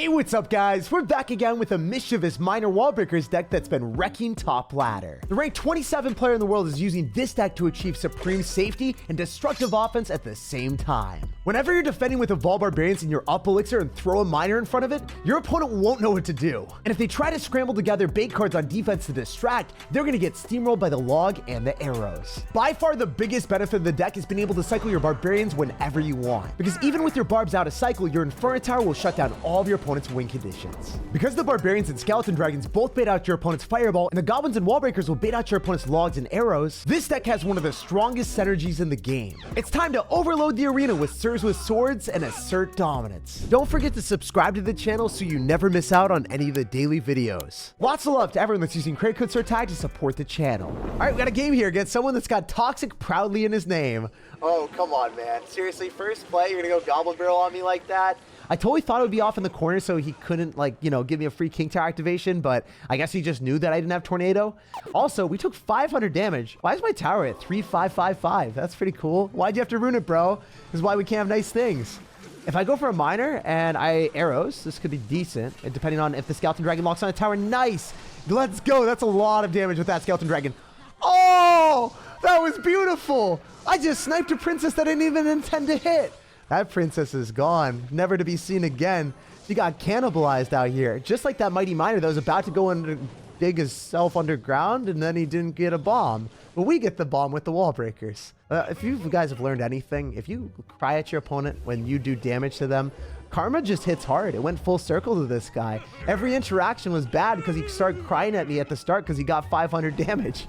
Hey, what's up guys? We're back again with a mischievous minor wall breakers deck that's been wrecking top ladder. The ranked 27 player in the world is using this deck to achieve supreme safety and destructive offense at the same time. Whenever you're defending with Evolve Barbarians and your up elixir and throw a miner in front of it, your opponent won't know what to do. And if they try to scramble together bait cards on defense to distract, they're gonna get steamrolled by the log and the arrows. By far the biggest benefit of the deck is being able to cycle your barbarians whenever you want. Because even with your barbs out of cycle, your Inferno Tower will shut down all of your opponent's win conditions. Because the barbarians and skeleton dragons both bait out your opponent's fireball, and the goblins and wall breakers will bait out your opponent's logs and arrows, this deck has one of the strongest synergies in the game. It's time to overload the arena with Sirs with swords and assert dominance. Don't forget to subscribe to the channel so you never miss out on any of the daily videos. Lots of love to everyone that's using credit code SirTag to support the channel. All right, we got a game here against someone that's got toxic proudly in his name. Oh, come on, man. Seriously, first play, you're gonna go goblin barrel on me like that? I totally thought it would be off in the corner so he couldn't, like, you know, give me a free King Tower activation, but I guess he just knew that I didn't have Tornado. Also, we took 500 damage. Why is my tower at 3555? That's pretty cool. Why'd you have to ruin it, bro? This is why we can't have nice things. If I go for a miner and I arrows, this could be decent, depending on if the skeleton dragon locks on a tower. Nice. Let's go. That's a lot of damage with that skeleton dragon. Oh, that was beautiful. I just sniped a princess that I didn't even intend to hit. That princess is gone, never to be seen again. She got cannibalized out here, just like that mighty miner that was about to go and dig himself underground, and then he didn't get a bomb. But we get the bomb with the wall breakers. If you guys have learned anything, if you cry at your opponent when you do damage to them, karma just hits hard. It went full circle to this guy. Every interaction was bad because he started crying at me at the start because he got 500 damage.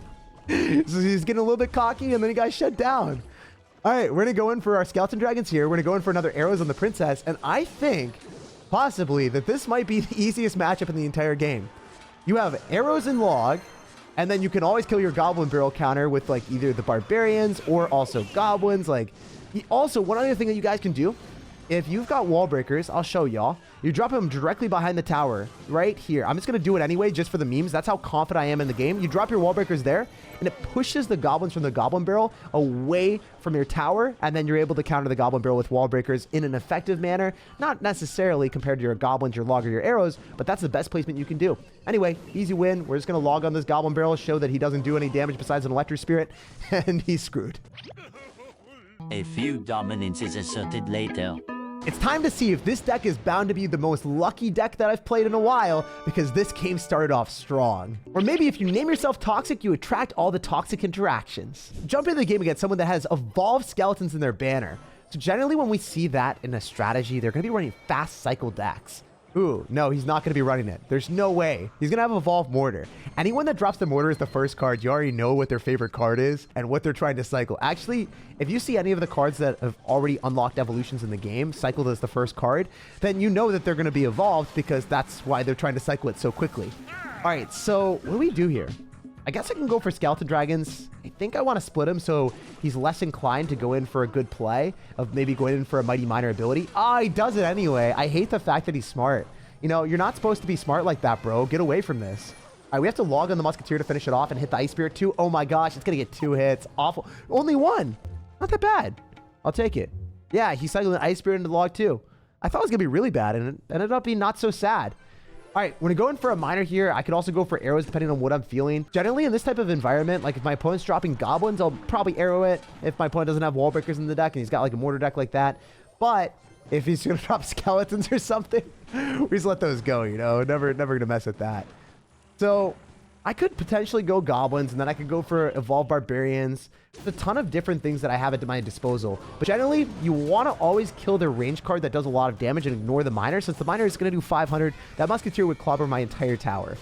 So he's getting a little bit cocky, and then he got shut down. All right, we're going to go in for our skeleton dragons here. We're going to go in for another arrows on the princess. And I think, possibly, that this might be the easiest matchup in the entire game. You have arrows and log, and then you can always kill your goblin barrel counter with, like, either the barbarians or also goblins. Like, also, one other thing that you guys can do, if you've got wall breakers, I'll show y'all. You drop them directly behind the tower, right here. I'm just going to do it anyway, just for the memes. That's how confident I am in the game. You drop your wall breakers there, and it pushes the goblins from the goblin barrel away from your tower, and then you're able to counter the goblin barrel with wall breakers in an effective manner. Not necessarily compared to your goblins, your log, or your arrows, but that's the best placement you can do. Anyway, easy win. We're just going to log on this goblin barrel, show that he doesn't do any damage besides an electric spirit, and he's screwed. A few dominance is asserted later. It's time to see if this deck is bound to be the most lucky deck that I've played in a while, because this game started off strong. Or maybe if you name yourself toxic, you attract all the toxic interactions. Jump into the game against someone that has evolved skeletons in their banner. So generally when we see that in a strategy, they're going to be running fast cycle decks. Ooh, no, he's not going to be running it. There's no way. He's going to have Evolved Mortar. Anyone that drops the Mortar as the first card, you already know what their favorite card is and what they're trying to cycle. Actually, if you see any of the cards that have already unlocked evolutions in the game cycled as the first card, then you know that they're going to be evolved because that's why they're trying to cycle it so quickly. All right, so what do we do here? I guess I can go for skeleton dragons. I think I want to split him so he's less inclined to go in for a good play of maybe going in for a mighty miner ability. Ah, he does it anyway. I hate the fact that he's smart. You know, you're not supposed to be smart like that, bro. Get away from this. All right, we have to log on the musketeer to finish it off and hit the ice spirit too. Oh my gosh, it's going to get 2 hits. Awful. Only 1. Not that bad. I'll take it. Yeah, he cycled an ice spirit into the log too. I thought it was going to be really bad, and it ended up being not so sad. All right, when I go in for a miner here, I could also go for arrows depending on what I'm feeling. Generally, in this type of environment, like if my opponent's dropping goblins, I'll probably arrow it if my opponent doesn't have wall breakers in the deck and he's got like a mortar deck like that. But if he's going to drop skeletons or something, we just let those go, you know? Never going to mess with that. So I could potentially go goblins, and then I could go for evolved barbarians. There's a ton of different things that I have at my disposal. But generally, you want to always kill their range card that does a lot of damage and ignore the miner. Since the miner is going to do 500, that musketeer would clobber my entire tower.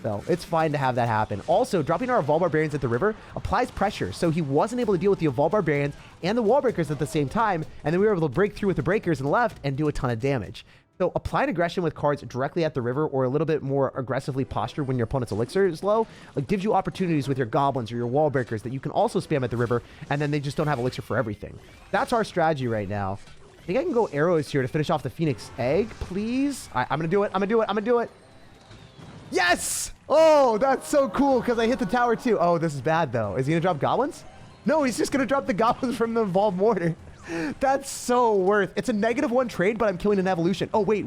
So it's fine to have that happen. Also, dropping our Evolved Barbarians at the river applies pressure, so he wasn't able to deal with the Evolved Barbarians and the Wall Breakers at the same time, and then we were able to break through with the Breakers and left and do a ton of damage. So applying aggression with cards directly at the river or a little bit more aggressively postured when your opponent's elixir is low, like gives you opportunities with your goblins or your wall breakers that you can also spam at the river, and then they just don't have elixir for everything. That's our strategy right now. I think I can go arrows here to finish off the Phoenix Egg, please. I'm going to do it. I'm going to do it. Yes! Oh, that's so cool because I hit the tower too. Oh, this is bad though. Is he going to drop goblins? No, he's just going to drop the goblins from the Evolved Mortar. That's so worth. It's a -1 trade, but I'm killing an evolution. Oh, wait.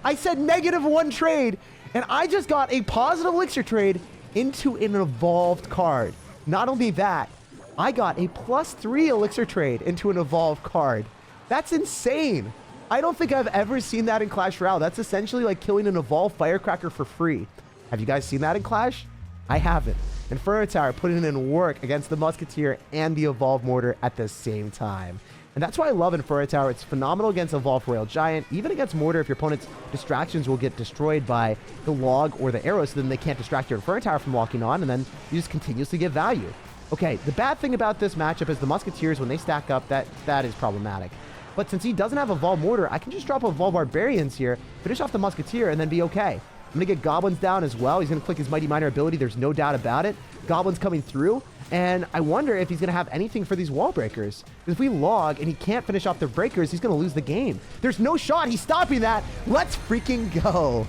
I said -1 trade, and I just got a positive elixir trade into an evolved card. Not only that, I got a +3 elixir trade into an evolved card. That's insane. I don't think I've ever seen that in Clash Royale. That's essentially like killing an evolved firecracker for free. Have you guys seen that in Clash? I haven't. Inferno Tower putting in work against the Musketeer and the Evolved Mortar at the same time. And that's why I love Inferno Tower. It's phenomenal against Evolved Royal Giant, even against Mortar if your opponent's distractions will get destroyed by the log or the arrow, so then they can't distract your Inferno Tower from walking on, and then you just continuously get value. Okay, the bad thing about this matchup is the Musketeers, when they stack up, that is problematic. But since he doesn't have Evolved Mortar, I can just drop Evolved Barbarians here, finish off the Musketeer, and then be okay. I'm going to get Goblins down as well. He's going to click his Mighty Miner ability. There's no doubt about it. Goblins coming through. And I wonder if he's going to have anything for these wall breakers. Because if we log and he can't finish off the breakers, he's going to lose the game. There's no shot. He's stopping that. Let's freaking go.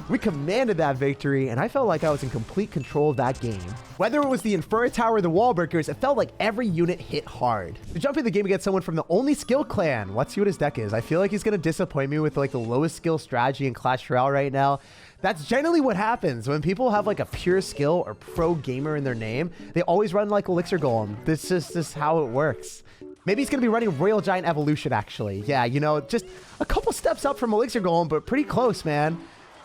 We commanded that victory, and I felt like I was in complete control of that game. Whether it was the Inferno Tower or the wall breakers, it felt like every unit hit hard. To jump in the game against someone from the only skill clan, let's see what his deck is. I feel like he's going to disappoint me with like the lowest skill strategy in Clash Royale right now. That's generally what happens when people have like a pure skill or pro gamer in their name. They always run like Elixir Golem. This is just how it works. Maybe he's going to be running Royal Giant Evolution, actually. Yeah, you know, just a couple steps up from Elixir Golem, but pretty close, man.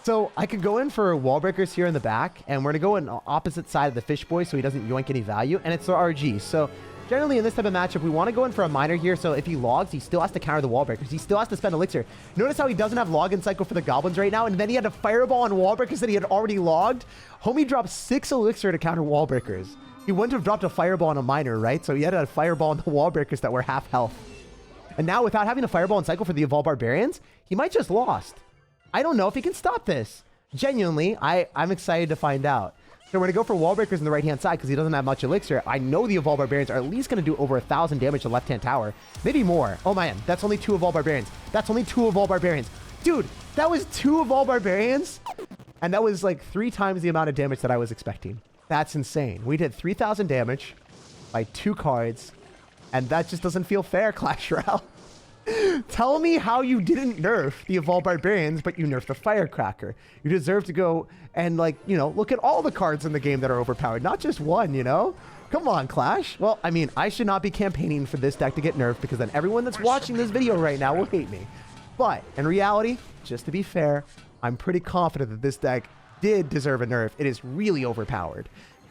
So I could go in for wall breakers here in the back, and we're going to go on opposite side of the fish boy so he doesn't yoink any value, and it's the RG. So generally in this type of matchup, we want to go in for a miner here, so if he logs, he still has to counter the wall breakers. He still has to spend elixir. Notice how he doesn't have login cycle for the goblins right now, and then he had a fireball on wall breakers that he had already logged. Homie dropped 6 elixir to counter wall breakers. He wouldn't have dropped a fireball on a miner, right? So he had a fireball on the wall breakers that were half health. And now without having a fireball and cycle for the Evolved Barbarians, he might just lost. I don't know if he can stop this. Genuinely, I'm excited to find out. So we're going to go for wall breakers on the right-hand side because he doesn't have much elixir. I know the Evolved Barbarians are at least going to do over 1,000 damage to the left-hand tower. Maybe more. Oh, man. That's only 2 Evolved Barbarians. That's only 2 Evolved Barbarians. Dude, that was 2 Evolved Barbarians? And that was like 3 times the amount of damage that I was expecting. That's insane. We did 3,000 damage by 2 cards. And that just doesn't feel fair, Clash Royale. Tell me how you didn't nerf the Evolved Barbarians, but you nerfed the Firecracker. You deserve to go and, like, you know, look at all the cards in the game that are overpowered, not just one, you know? Come on, Clash. Well, I mean, I should not be campaigning for this deck to get nerfed because then everyone that's watching this video right now will hate me. But in reality, just to be fair, I'm pretty confident that this deck did deserve a nerf. It is really overpowered.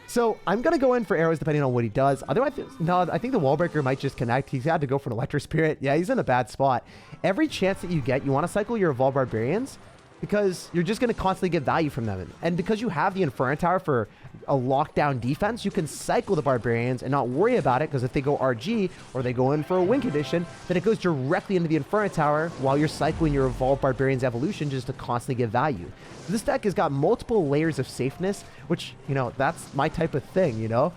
So I'm going to go in for arrows depending on what he does. Otherwise, no, I think the wall breaker might just connect. He's had to go for an Electro Spirit. Yeah, he's in a bad spot. Every chance that you get, you want to cycle your Evolved Barbarians because you're just going to constantly get value from them. And because you have the Inferno Tower for a lockdown defense, you can cycle the Barbarians and not worry about it because if they go RG or they go in for a Win condition, then it goes directly into the Inferno Tower while you're cycling your Evolved Barbarians Evolution just to constantly get value. This deck has got multiple layers of safeness, which, you know, that's my type of thing, you know?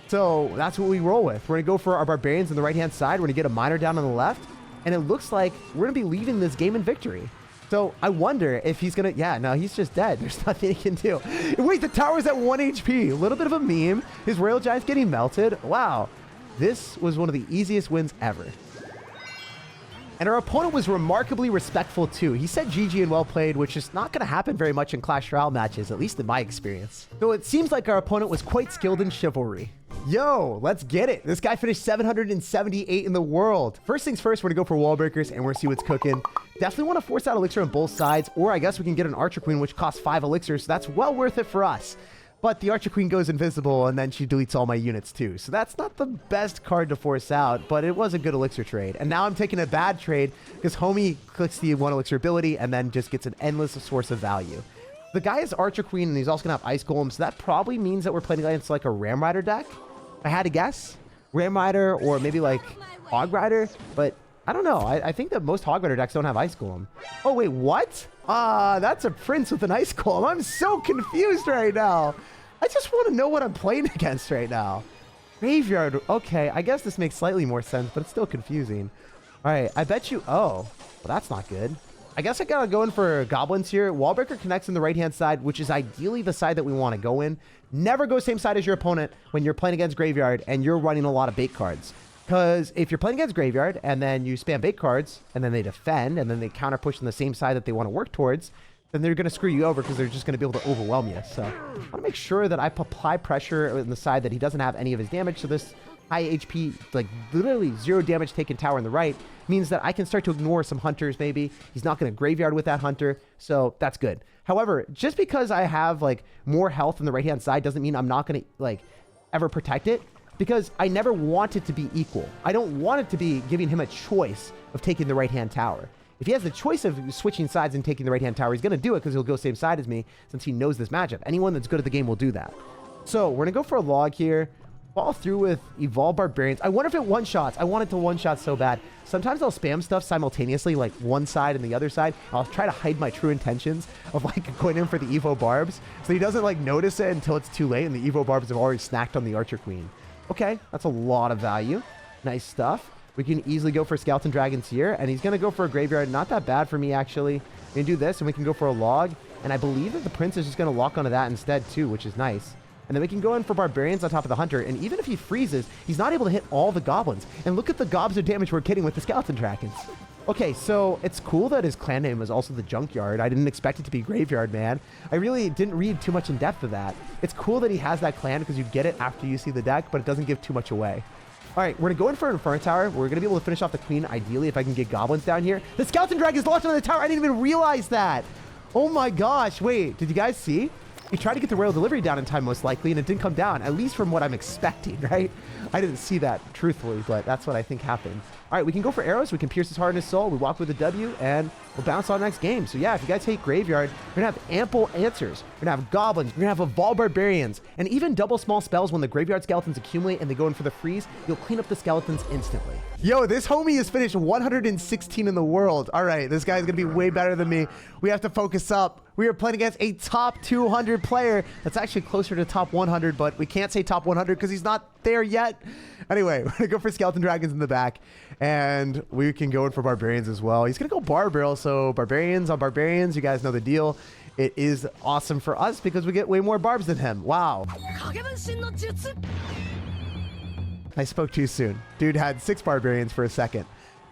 So that's what we roll with. We're going to go for our Barbarians on the right-hand side. We're going to get a Miner down on the left. And it looks like we're going to be leaving this game in victory. So I wonder if he's going to... Yeah, no, he's just dead. There's nothing he can do. Wait, the tower's at 1 HP. A little bit of a meme. His Royal Giant's getting melted. Wow. This was one of the easiest wins ever. And our opponent was remarkably respectful too. He said GG and well played, which is not going to happen very much in Clash Royale matches, at least in my experience. So it seems like our opponent was quite skilled in chivalry. Yo, let's get it. This guy finished 778 in the world. First things first, we're going to go for wall breakers and we're going to see what's cooking. Definitely want to force out elixir on both sides, or I guess we can get an Archer Queen, which costs 5 elixirs. So that's well worth it for us. But the Archer Queen goes invisible, and then she deletes all my units too. So that's not the best card to force out, but it was a good elixir trade. And now I'm taking a bad trade because homie clicks the 1 elixir ability and then just gets an endless source of value. The guy is Archer Queen, and he's also going to have Ice Golem, so that probably means that we're playing against like a Ram Rider deck. If I had to guess. Ram Rider or maybe like Hog Rider, but I don't know. I think that most Hog Rider decks don't have Ice Golem. Oh, wait, what? That's a Prince with an Ice Golem. I'm so confused right now. I just want to know what I'm playing against right now. Graveyard. Okay, I guess this makes slightly more sense, but it's still confusing. All right, I bet you... Oh, well, that's not good. I guess I gotta go in for Goblins here. Wallbreaker connects on the right-hand side, which is ideally the side that we want to go in. Never go same side as your opponent when you're playing against Graveyard and you're running a lot of bait cards. Because if you're playing against Graveyard and then you spam bait cards and then they defend and then they counter push on the same side that they want to work towards, then they're going to screw you over because they're just going to be able to overwhelm you. So I want to make sure that I apply pressure on the side that he doesn't have any of his damage. So this high HP, like literally 0 damage taken tower on the right means that I can start to ignore some hunters maybe. He's not going to Graveyard with that hunter. So that's good. However, just because I have like more health on the right-hand side doesn't mean I'm not going to like ever protect it. Because I never want it to be equal. I don't want it to be giving him a choice of taking the right-hand tower. If he has the choice of switching sides and taking the right-hand tower, he's going to do it because he'll go same side as me since he knows this matchup. Anyone that's good at the game will do that. So we're going to go for a log here. Fall through with Evolve Barbarians. I wonder if it one-shots. I want it to one-shot so bad. Sometimes I'll spam stuff simultaneously, like one side and the other side. I'll try to hide my true intentions of like going in for the Evo Barbs. So he doesn't like notice it until it's too late and the Evo Barbs have already snacked on the Archer Queen. Okay, that's a lot of value. Nice stuff. We can easily go for Skeleton Dragons here, and he's going to go for a Graveyard. Not that bad for me, actually. We can do this, and we can go for a log, and I believe that the Prince is just going to lock onto that instead, too, which is nice. And then we can go in for Barbarians on top of the Hunter, and even if he freezes, he's not able to hit all the Goblins. And look at the gobs of damage we're getting with the Skeleton Dragons. Okay, so it's cool that his clan name is also the Junkyard. I didn't expect it to be Graveyard, man. I really didn't read too much in depth of that. It's cool that he has that clan because you get it after you see the deck, but it doesn't give too much away. All right, we're going to go in for an Inferno Tower. We're going to be able to finish off the Queen, ideally, if I can get Goblins down here. The Skeleton Dragon is launched on the tower. I didn't even realize that. Oh my gosh. Wait, did you guys see? He tried to get the Royal Delivery down in time, most likely, and it didn't come down, at least from what I'm expecting, right? I didn't see that, truthfully, but that's what I think happened. All right, we can go for arrows. We can pierce his heart and his soul. We walk with a W, and we'll bounce on next game. So yeah, if you guys hate Graveyard, we're going to have ample answers. We're going to have Goblins. We're going to have Evolve Barbarians. And even double small spells when the Graveyard Skeletons accumulate and they go in for the freeze, you'll clean up the Skeletons instantly. Yo, this homie has finished 116 in the world. All right, this guy's going to be way better than me. We have to focus up. We are playing against a top 200 player that's actually closer to top 100, but we can't say top 100 because he's not there yet. Anyway, we're going to go for Skeleton Dragons in the back, and we can go in for Barbarians as well. He's going to go Bar Barrel, so Barbarians on Barbarians. You guys know the deal. It is awesome for us because we get way more Barbs than him. Wow. I spoke too soon. Dude had 6 Barbarians for a second.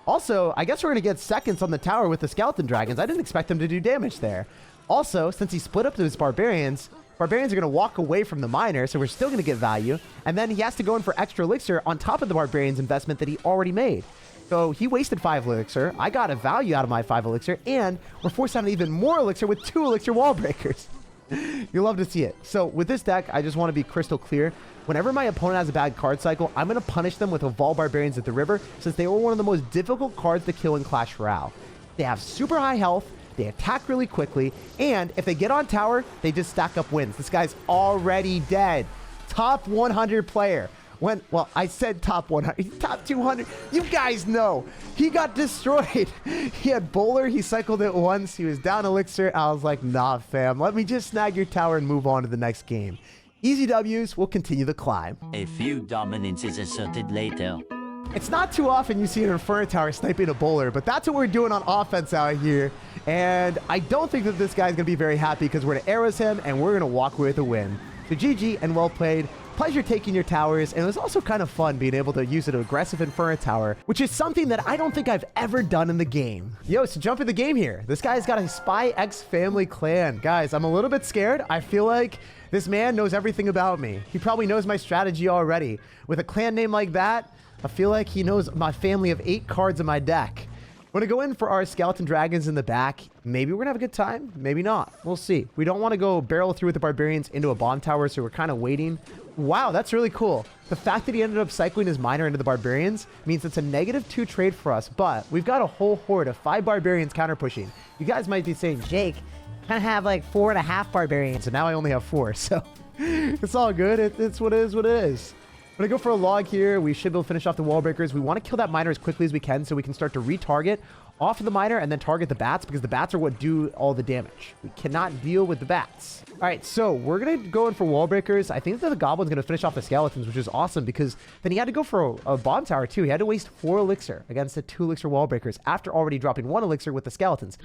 Also, I guess we're going to get seconds on the tower with the Skeleton Dragons. I didn't expect him to do damage there. Also, since he split up to his Barbarians are going to walk away from the Miner, so we're still going to get value. And then he has to go in for extra Elixir on top of the Barbarians investment that he already made. So he wasted 5 Elixir. I got a value out of my 5 Elixir, and we're forced out even more Elixir with 2 Elixir Wall Breakers. You'll love to see it. So with this deck, I just want to be crystal clear. Whenever my opponent has a bad card cycle, I'm going to punish them with Evolve Barbarians at the river, since they were one of the most difficult cards to kill in Clash Royale. They have super high health, they attack really quickly, and if they get on tower, they just stack up wins. This guy's already dead. Top 100 player. Well, I said top 100, top 200. You guys know. He got destroyed. He had Bowler. He cycled it once. He was down Elixir. I was like, nah, fam. Let me just snag your tower and move on to the next game. Easy W's. We'll continue the climb. A few dominance is asserted later. It's not too often you see an Inferno Tower sniping a Bowler, but that's what we're doing on offense out here. And I don't think that this guy's going to be very happy because we're going to arrows him and we're going to walk away with a win. So GG and well played. Pleasure taking your towers, and it was also kind of fun being able to use an aggressive Inferno Tower, which is something that I don't think I've ever done in the game. Yo, so jump in the game here. This guy's got a Spy X family clan. Guys, I'm a little bit scared. I feel like this man knows everything about me. He probably knows my strategy already. With a clan name like that, I feel like he knows my family of 8 cards in my deck. We're going to go in for our Skeleton Dragons in the back. Maybe we're going to have a good time. Maybe not. We'll see. We don't want to go barrel through with the Barbarians into a bomb tower, so we're kind of waiting. Wow, that's really cool. The fact that he ended up cycling his Miner into the Barbarians means it's a -2 trade for us, but we've got a whole horde of 5 Barbarians counter pushing. You guys might be saying, Jake, kind of have like 4.5 Barbarians, and now I only have 4, so it's all good. It's what it is, what it is. I'm going to go for a log here. We should be able to finish off the wall breakers. We want to kill that Miner as quickly as we can so we can start to retarget off of the Miner and then target the bats, because the bats are what do all the damage. We cannot deal with the bats. All right, so we're going to go in for wall breakers. I think that the Goblin's going to finish off the Skeletons, which is awesome, because then he had to go for a bomb tower too. He had to waste 4 Elixir against the 2 Elixir wall breakers after already dropping 1 Elixir with the Skeletons.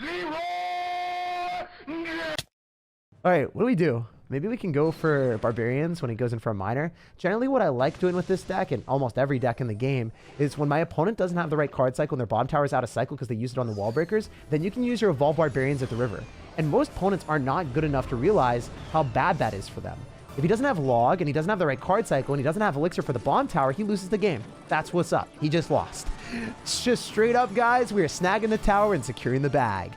All right, what do we do? Maybe we can go for barbarians when he goes in for a miner. Generally, what I like doing with this deck, and almost every deck in the game, is when my opponent doesn't have the right card cycle and their bomb tower is out of cycle because they used it on the wall breakers, then you can use your evolved barbarians at the river. And most opponents are not good enough to realize how bad that is for them. If he doesn't have log and he doesn't have the right card cycle and he doesn't have elixir for the bomb tower, he loses the game. That's what's up. He just lost. It's just straight up, guys. We are snagging the tower and securing the bag.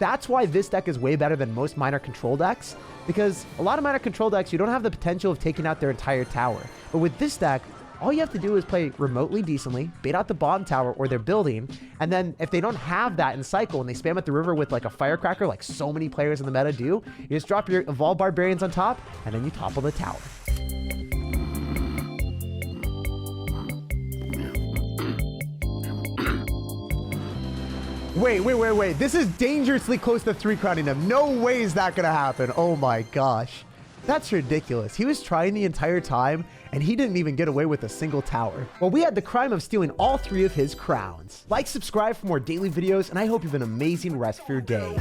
That's why this deck is way better than most miner control decks, because a lot of miner control decks, you don't have the potential of taking out their entire tower. But with this deck, all you have to do is play remotely decently, bait out the bomb tower or their building, and then if they don't have that in cycle and they spam at the river with like a firecracker like so many players in the meta do, you just drop your evolved barbarians on top and then you topple the tower. Wait. This is dangerously close to 3-crowning him. No way is that going to happen. Oh my gosh. That's ridiculous. He was trying the entire time, and he didn't even get away with a single tower. Well, we had the crime of stealing all 3 of his crowns. Like, subscribe for more daily videos, and I hope you have an amazing rest of your day.